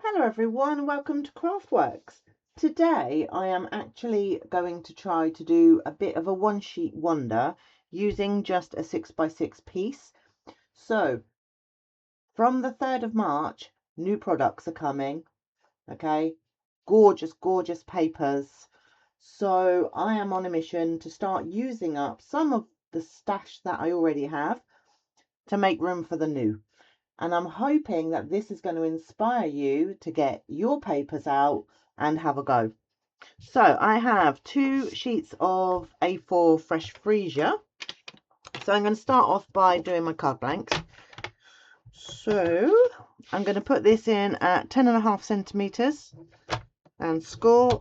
Hello everyone, welcome to Craftworks. Today I am actually going to try to do a bit of a one sheet wonder using just a 6x6 piece. So from the 3rd of March, new products are coming, okay? Gorgeous papers. So I am on a mission to start using up some of the stash that I already have to make room for the new. And I'm hoping that this is going to inspire you to get your papers out and have a go. So I have 2 sheets of A4 fresh freesia. So I'm going to start off by doing my card blanks. So I'm going to put this in at 10.5 centimeters and score.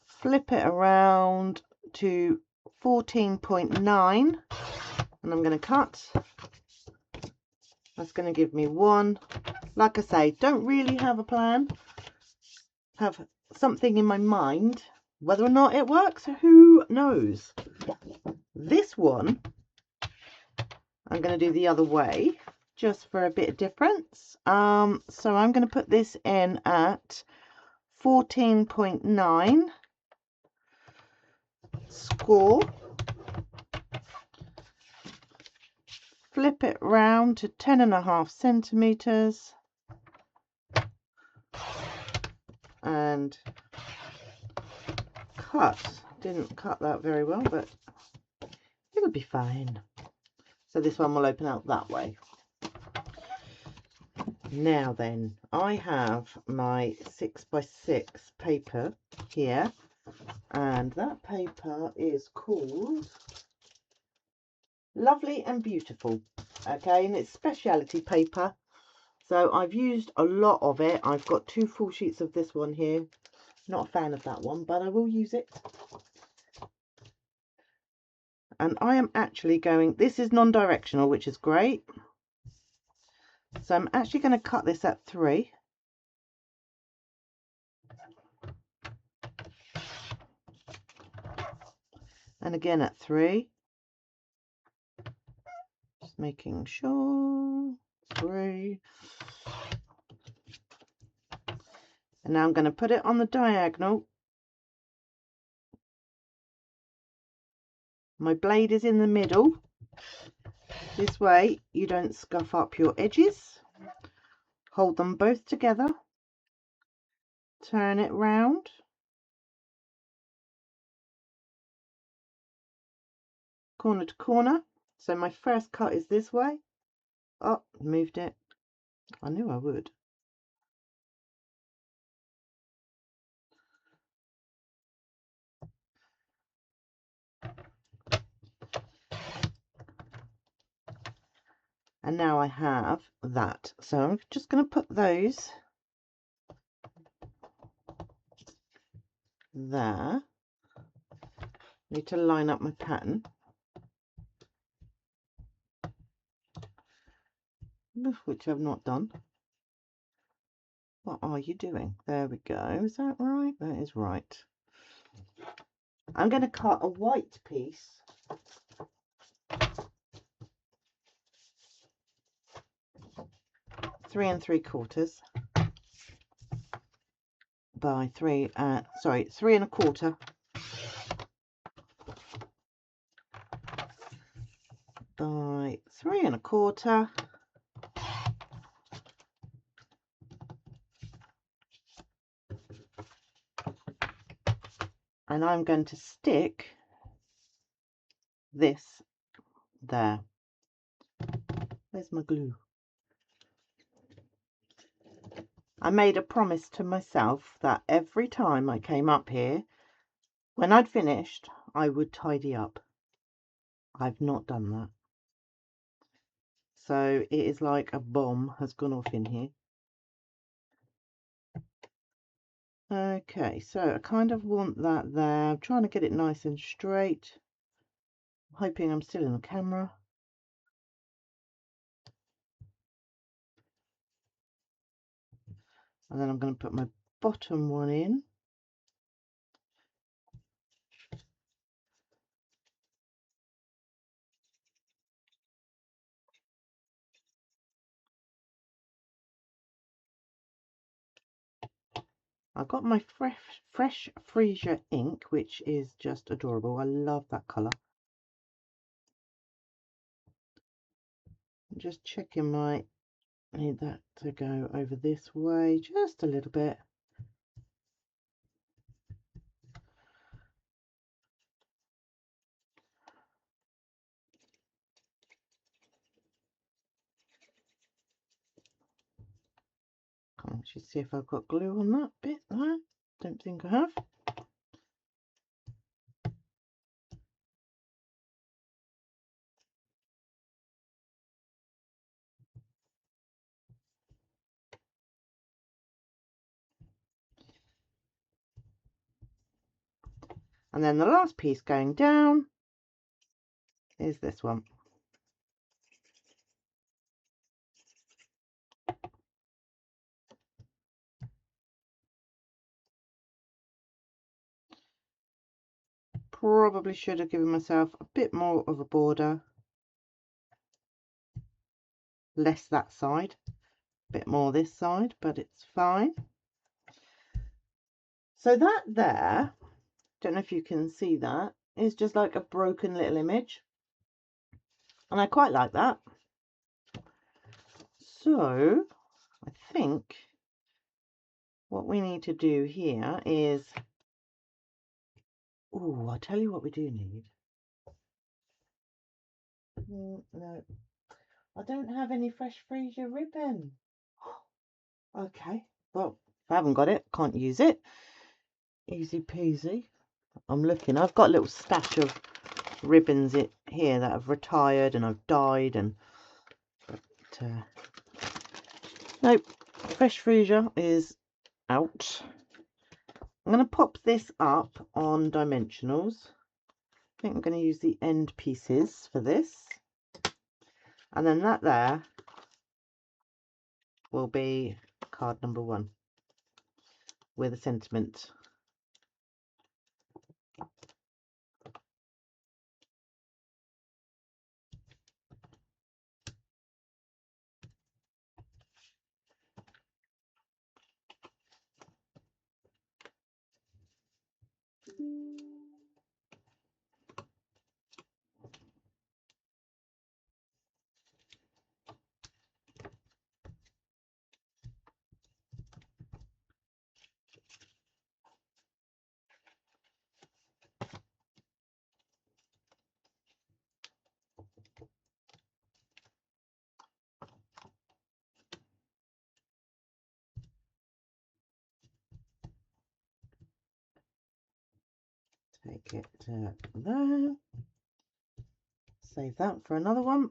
Flip it around to 14.9 and I'm going to cut. That's going to give me 1. Like I say, don't really have a plan. Have something in my mind. Whether or not it works, who knows? This one, I'm going to do the other way, just for a bit of difference. So I'm going to put this in at 14.9. Score. Flip it round to 10.5 centimeters. And cut. Didn't cut that very well, but it'll be fine. So this one will open out that way. Now then, I have my 6x6 paper here, and that paper is called Lovely and Beautiful, okay, and it's specialty paper. So I've used a lot of it. I've got 2 full sheets of this one here. Not a fan of that one, but I will use it. And I am actually going, this is non-directional, which is great. So I'm actually going to cut this at 3. And again at 3. Just making sure. 3. And now I'm going to put it on the diagonal. My blade is in the middle. This way you don't scuff up your edges. Hold them both together. Turn it round. Corner to corner. So my first cut is this way. Oh, moved it. I knew I would. And now I have that. So I'm just going to put those there. Need to line up my pattern. Which I've not done. What are you doing? There we go. Is that right? That is right. I'm going to cut a white piece. Three and 3/4 by 3 3 1/4 by 3 1/4. And I'm going to stick this there. Where's my glue? I made a promise to myself that every time I came up here, when I'd finished, I would tidy up. I've not done that. So it is like a bomb has gone off in here. Okay, so I kind of want that there. I'm trying to get it nice and straight. I'm hoping I'm still in the camera. And then I'm going to put my bottom one in. I've got my fresh freesia ink, which is just adorable. I love that colour. I'm just checking I need that to go over this way just a little bit. Can't actually see if I've got glue on that bit there. Don't think I have. And then the last piece going down is this one. Probably should have given myself a bit more of a border. Less that side, a bit more this side, but it's fine. So that there, don't know if you can see that, is just like a broken little image. And I quite like that. So I think what we need to do here is, oh, I'll tell you what we do need. No, I don't have any fresh freesia ribbon. Okay, well, if I haven't got it, can't use it. Easy peasy. I'm looking, I've got a little stash of ribbons here that have retired and I've dyed, and nope, fresh freesia is out. I'm going to pop this up on dimensionals. I think I'm going to use the end pieces for this, and then that there will be card number 1 with a sentiment. Take it there. Save that for another one.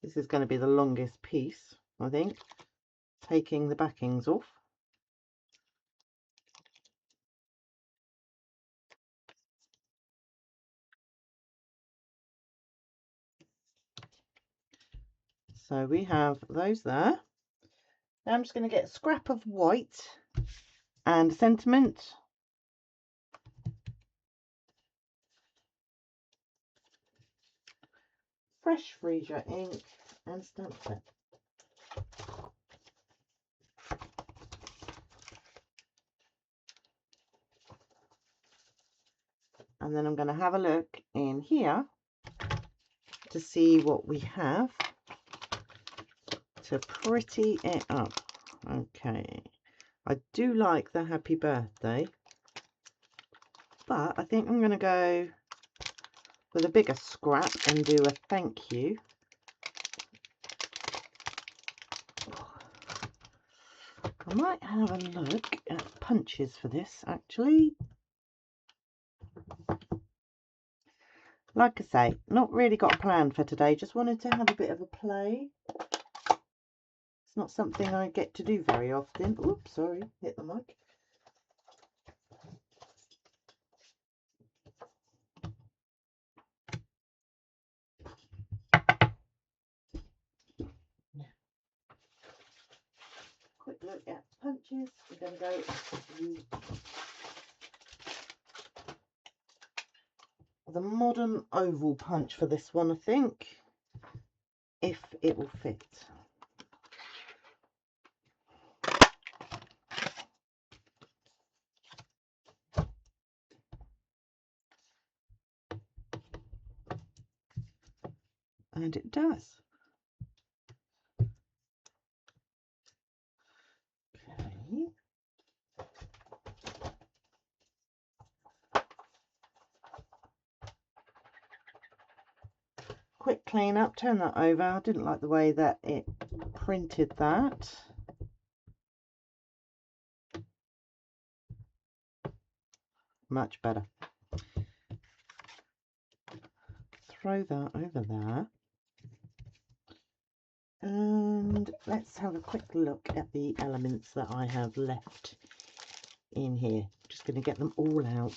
This is going to be the longest piece, I think, taking the backings off. So we have those there. Now I'm just going to get a scrap of white and sentiment. Fresh freesia ink and stamp set. And then I'm going to have a look in here to see what we have to pretty it up. Okay, I do like the happy birthday, but I think I'm going to go with a bigger scrap and do a thank you. I might have a look at punches for this actually. Like I say, not really got a plan for today, just wanted to have a bit of a play. It's not something I get to do very often. Oops, sorry, hit the mic. punches. I'm going to go the modern oval punch for this one, I think, if it will fit. And it does. Okay. Quick clean up, turn that over. I didn't like the way that it printed that. Much better. Throw that over there. And let's have a quick look at the elements that I have left in here. Just going to get them all out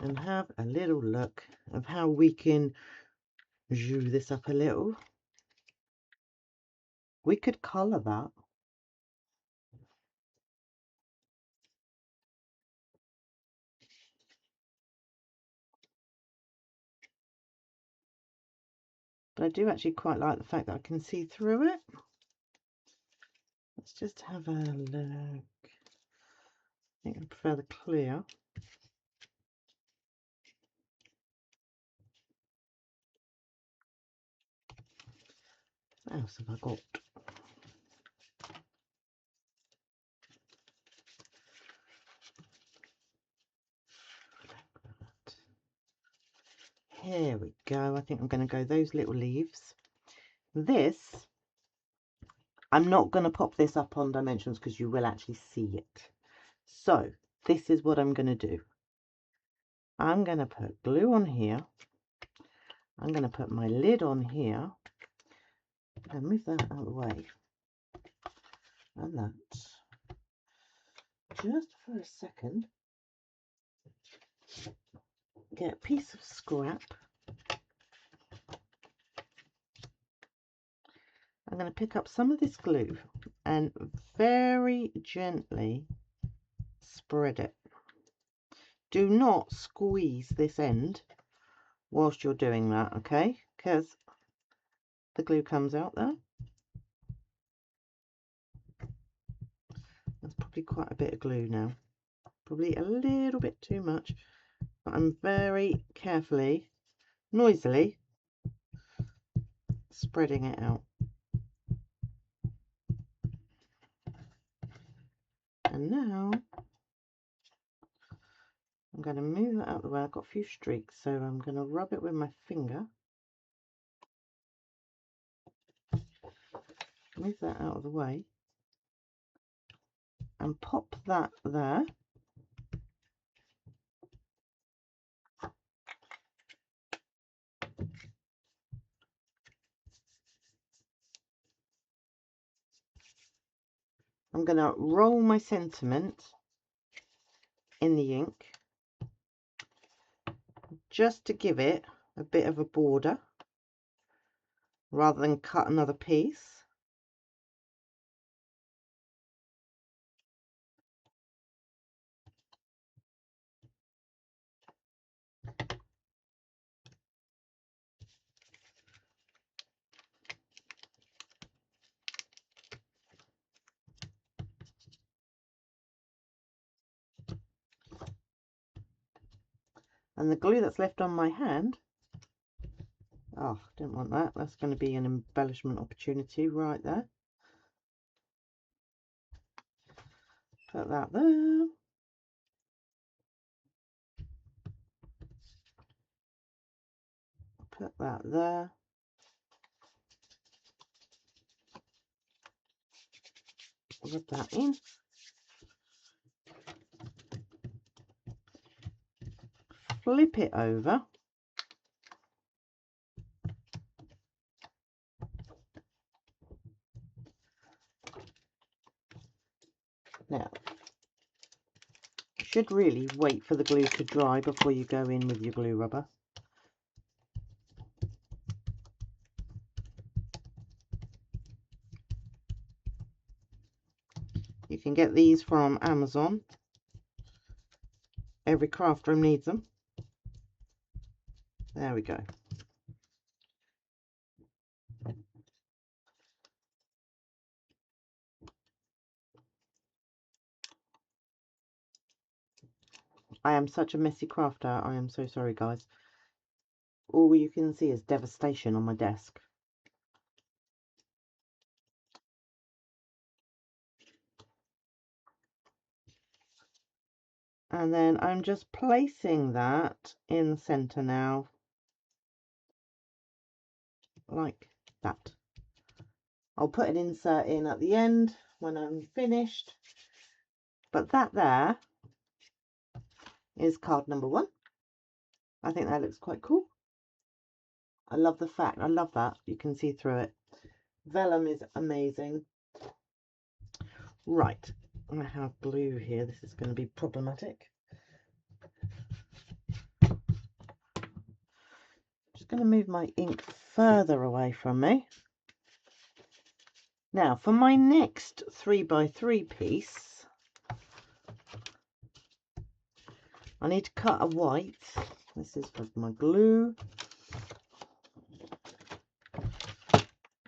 and have a little look of how we can zhuzh this up a little. We could colour that. But I do actually quite like the fact that I can see through it. Let's just have a look. I think I prefer the clear. What else have I got? Here we go. I think I'm going to go those little leaves. This, I'm not going to pop this up on dimensions because you will actually see it. So this is what I'm going to do. I'm going to put glue on here. I'm going to put my lid on here and move that out of the way. And that. Just for a second. Get a piece of scrap. I'm going to pick up some of this glue and very gently spread it. Do not squeeze this end whilst you're doing that, okay? Because the glue comes out there. That's probably quite a bit of glue now. Probably a little bit too much. But I'm very carefully, noisily spreading it out. And now I'm going to move that out of the way. I've got a few streaks, so I'm going to rub it with my finger. Move that out of the way. And pop that there. I'm going to roll my sentiment in the ink just to give it a bit of a border rather than cut another piece. And the glue that's left on my hand, oh, didn't want that. That's going to be an embellishment opportunity right there. Put that there. Put that there. Rub that in. Flip it over. Now, you should really wait for the glue to dry before you go in with your glue rubber. can get these from Amazon. Every craft room needs them. There we go. I am such a messy crafter. I am so sorry, guys. All you can see is devastation on my desk. And then I'm just placing that in the center now, like that. I'll put an insert in at the end when I'm finished. But that there is card number 1. I think that looks quite cool. I love the fact, I love that you can see through it. Vellum is amazing. Right, I have blue here. This is going to be problematic. Just going to move my ink further away from me. Now for my next 3x3 piece, I need to cut a white. This is for my glue.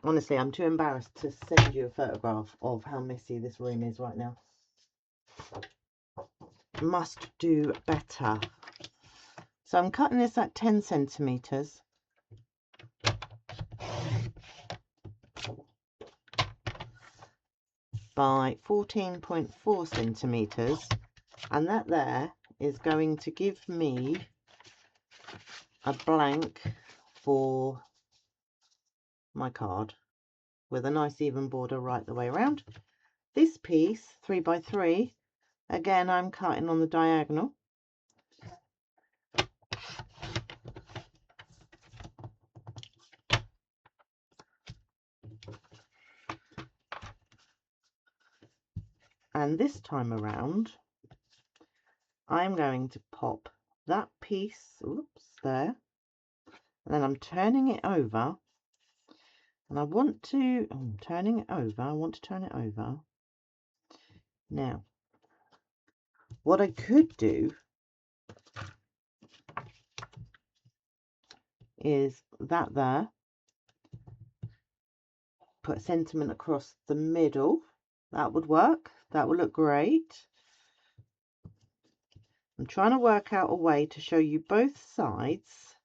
Honestly, I'm too embarrassed to send you a photograph of how messy this room is right now. Must do better. So I'm cutting this at 10 centimeters. By 14.4 centimeters, and that there is going to give me a blank for my card with a nice even border right the way around. This piece, 3x3, again I'm cutting on the diagonal. And this time around, I'm going to pop that piece, oops, there, and then I'm turning it over, and I want to turn it over. Now, what I could do is that there, put sentiment across the middle. That would work. That would look great. I'm trying to work out a way to show you both sides.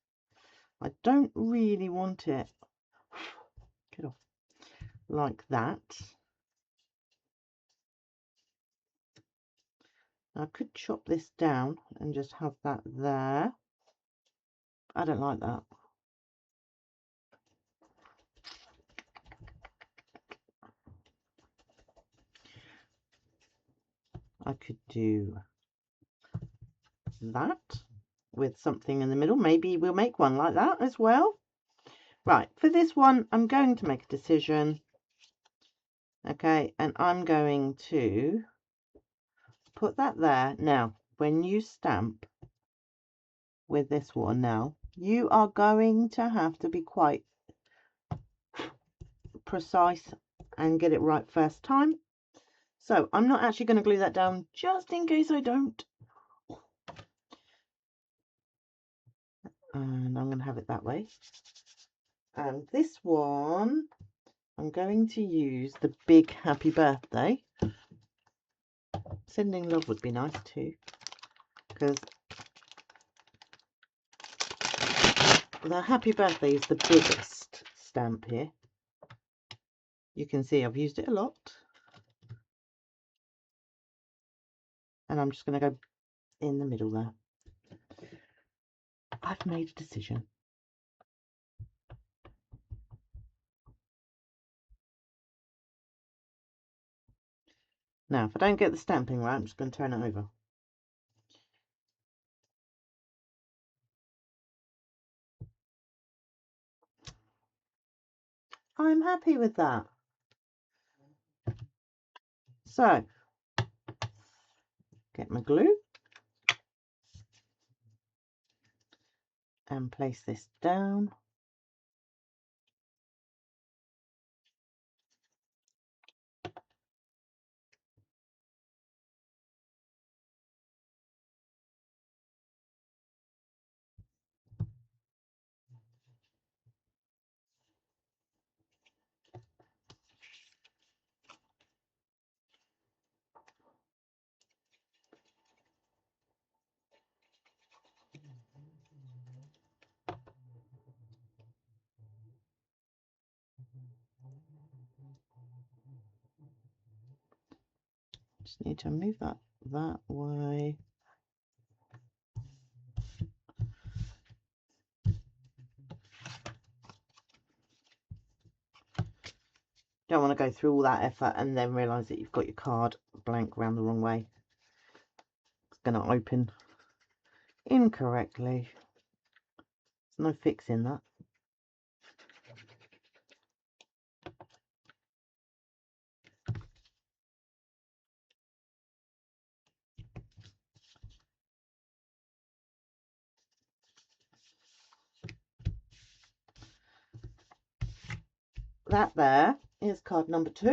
I don't really want it, get off, like that. I could chop this down and just have that there. I don't like that. I could do that with something in the middle. Maybe we'll make one like that as well. Right, for this one, I'm going to make a decision. Okay, and I'm going to put that there. Now, when you stamp with this one now, you are going to have to be quite precise and get it right first time. So I'm not actually going to glue that down just in case I don't. And I'm going to have it that way. And this one, I'm going to use the big happy birthday. Sending love would be nice too, because the happy birthday is the biggest stamp here. You can see I've used it a lot. And I'm just going to go in the middle there. I've made a decision. Now, if I don't get the stamping right, I'm just going to turn it over. I'm happy with that. So, get my glue and place this down. Just need to move that way. Don't want to go through all that effort and then realise that you've got your card blank round the wrong way. It's going to open incorrectly. There's no fixing that. That there is card number 2.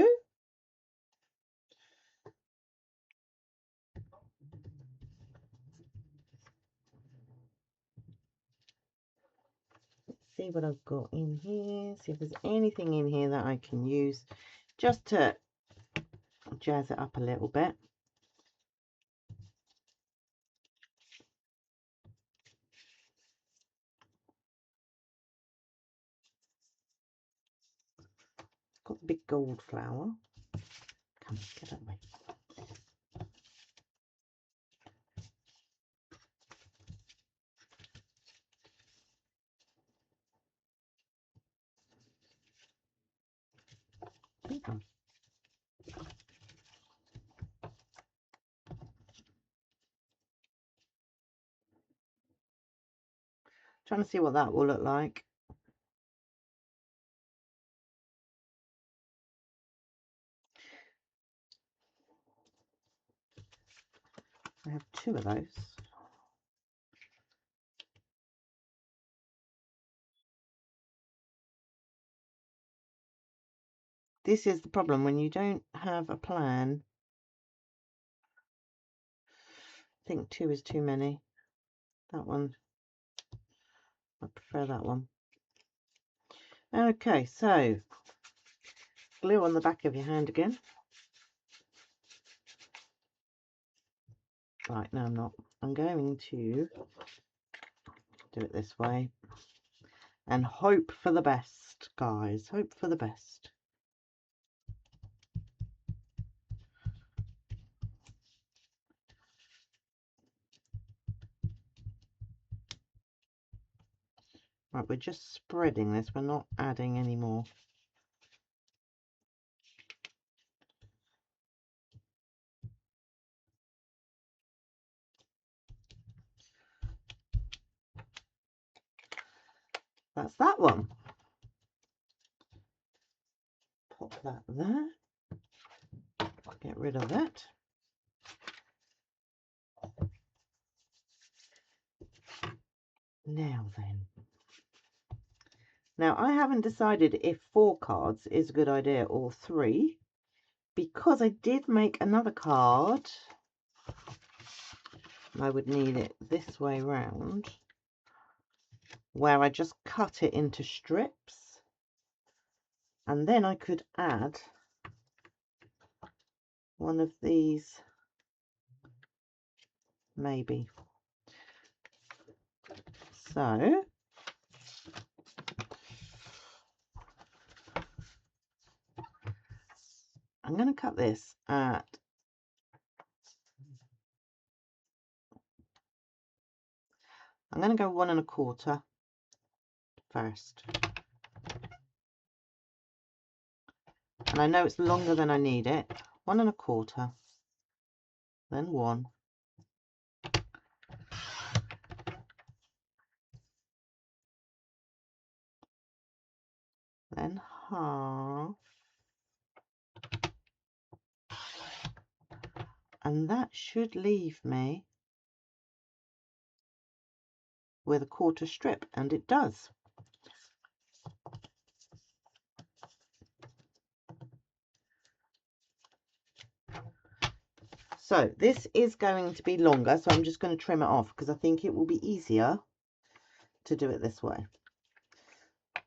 Let's see what I've got in here. See if there's anything in here that I can use just to jazz it up a little bit. Got the big gold flower. Come on, get that way. Trying to see what that will look like. I have 2 of those. This is the problem when you don't have a plan. I think 2 is too many. That one, I prefer that one. Okay, so glue on the back of your hand again. Right, no, I'm not. I'm going to do it this way and hope for the best, guys. Hope for the best. Right, we're just spreading this. We're not adding any more. That's that one. Pop that there. Get rid of it. Now then. Now I haven't decided if 4 cards is a good idea or 3, because I did make another card. I would need it this way round, where I just cut it into strips, and then I could add one of these, maybe. So I'm going to cut this at I'm going to go 1 1/4 first. And I know it's longer than I need it. 1 1/4, then 1. Then half. And that should leave me with a 1/4 strip, and it does. So this is going to be longer, so I'm just going to trim it off because I think it will be easier to do it this way.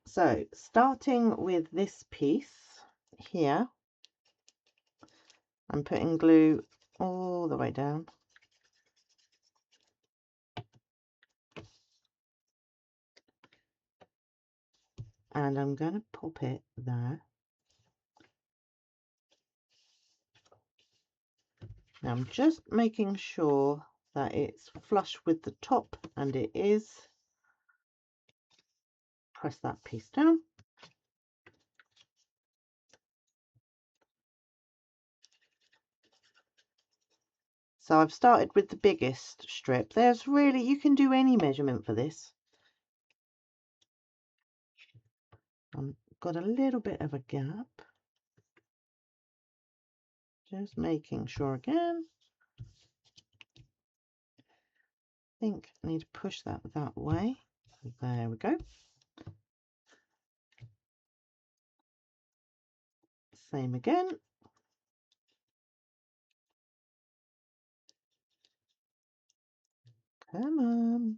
So starting with this piece here, I'm putting glue all the way down. And I'm going to pop it there. Now I'm just making sure that it's flush with the top, and it is. Press that piece down. So I've started with the biggest strip. There's really, you can do any measurement for this. I've got a little bit of a gap. Just making sure again. I think I need to push that way. There we go. Same again. Come on.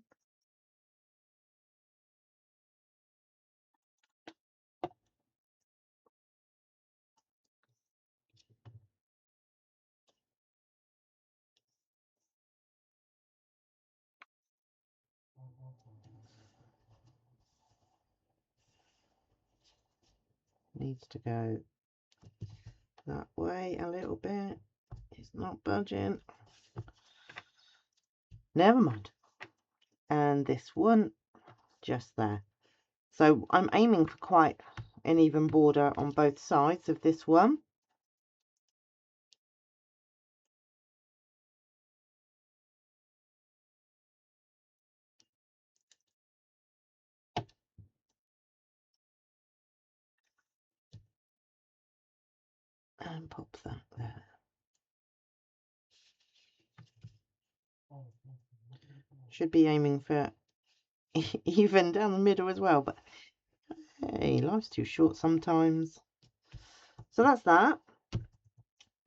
Needs to go that way a little bit. It's not budging. Never mind. And this one just there. So I'm aiming for quite an even border on both sides of this one. And pop that there. Should be aiming for even down the middle as well, but hey, life's too short sometimes. So that's that.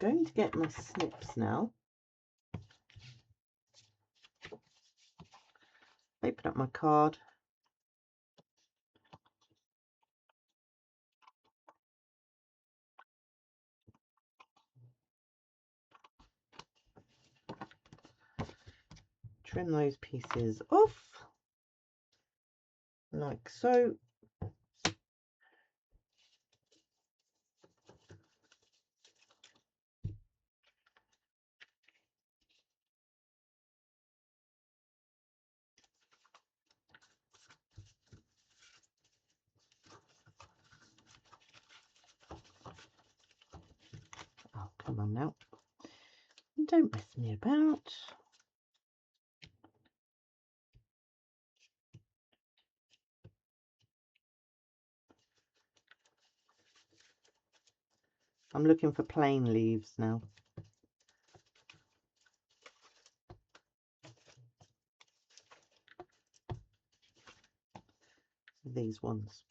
Going to get my snips now. Open up my card. Trim those pieces off, like so. Oh, come on now. Don't mess me about. I'm looking for plain leaves now. These ones.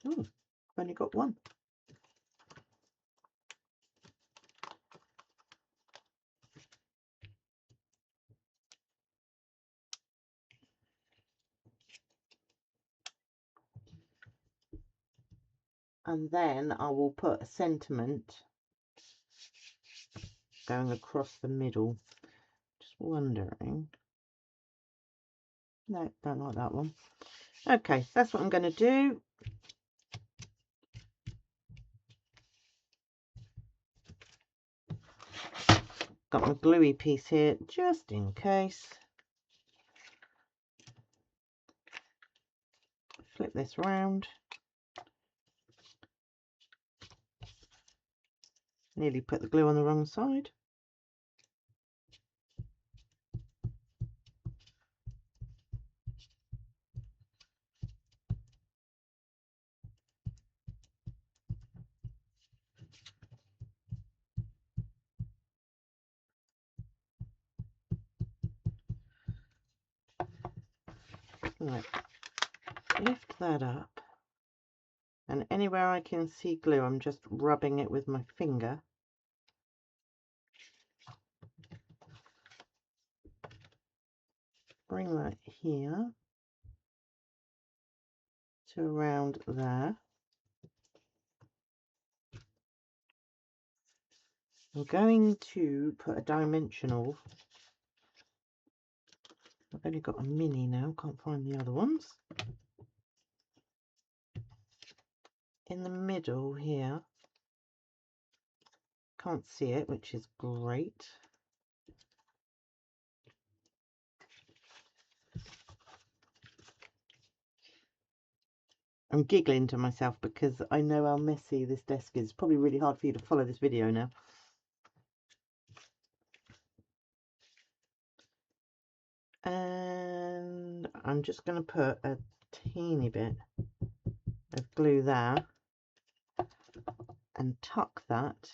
Oh, I've only got one. And then I will put a sentiment going across the middle. Just wondering. No, don't like that one. Okay, that's what I'm going to do. Got my gluey piece here just in case. Flip this round. Nearly put the glue on the wrong side. Right, lift that up, and anywhere I can see glue, I'm just rubbing it with my finger. Bring that here to around there. I'm going to put a dimensional. I've only got a mini now, can't find the other ones. In the middle here, can't see it, which is great. I'm giggling to myself because I know how messy this desk is. It's probably really hard for you to follow this video now. And I'm just going to put a teeny bit of glue there and tuck that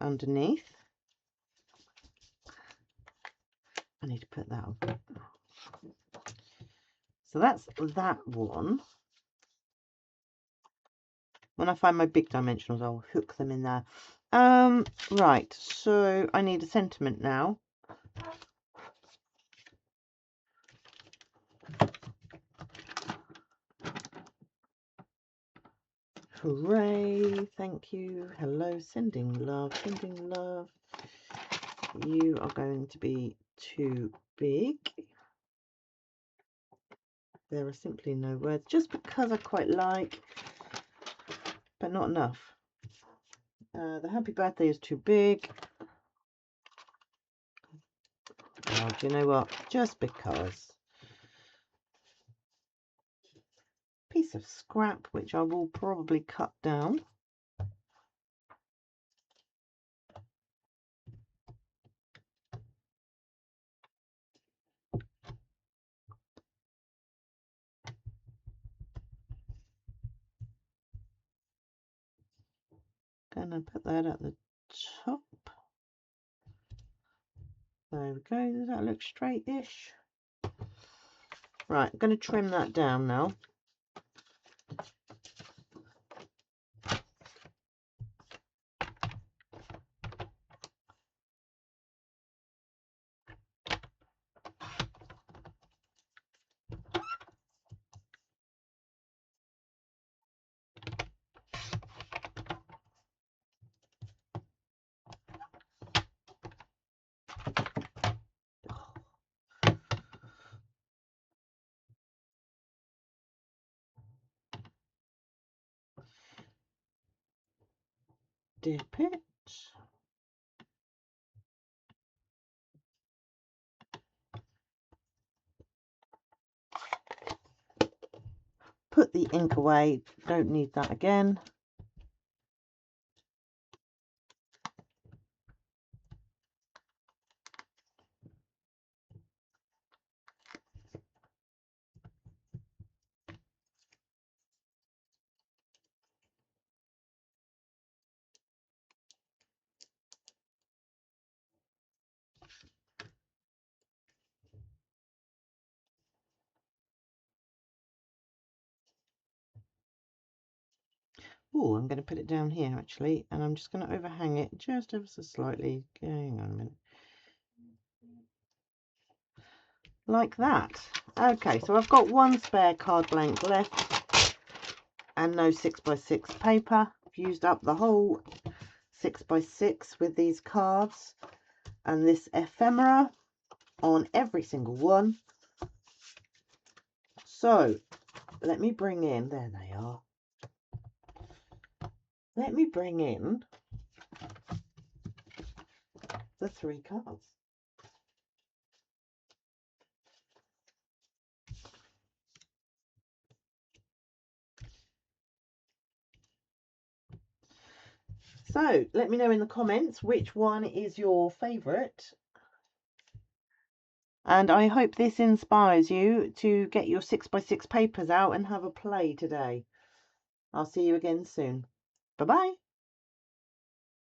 underneath. I need to put that on. So that's that one. When I find my big dimensionals, I'll hook them in there. Right, so I need a sentiment now. Hooray, thank you. Hello, sending love, sending love. You are going to be too big. There are simply no words, just because I quite like, but not enough. The happy birthday is too big. Oh, do you know what? Just because. Piece of scrap, which I will probably cut down. Gonna put that at the top. There we go. Does that look straight-ish? Right, I'm going to trim that down now. Dip it. Put the ink away, don't need that again. Oh, I'm going to put it down here actually, and I'm just going to overhang it just ever so slightly. Hang on a minute. Like that. Okay, so I've got one spare card blank left and no 6x6 paper. I've used up the whole 6x6 with these cards and this ephemera on every single one. So let me bring in, there they are. Let me bring in the 3 cards. So let me know in the comments which one is your favourite. And I hope this inspires you to get your 6x6 papers out and have a play today. I'll see you again soon. Bye-bye.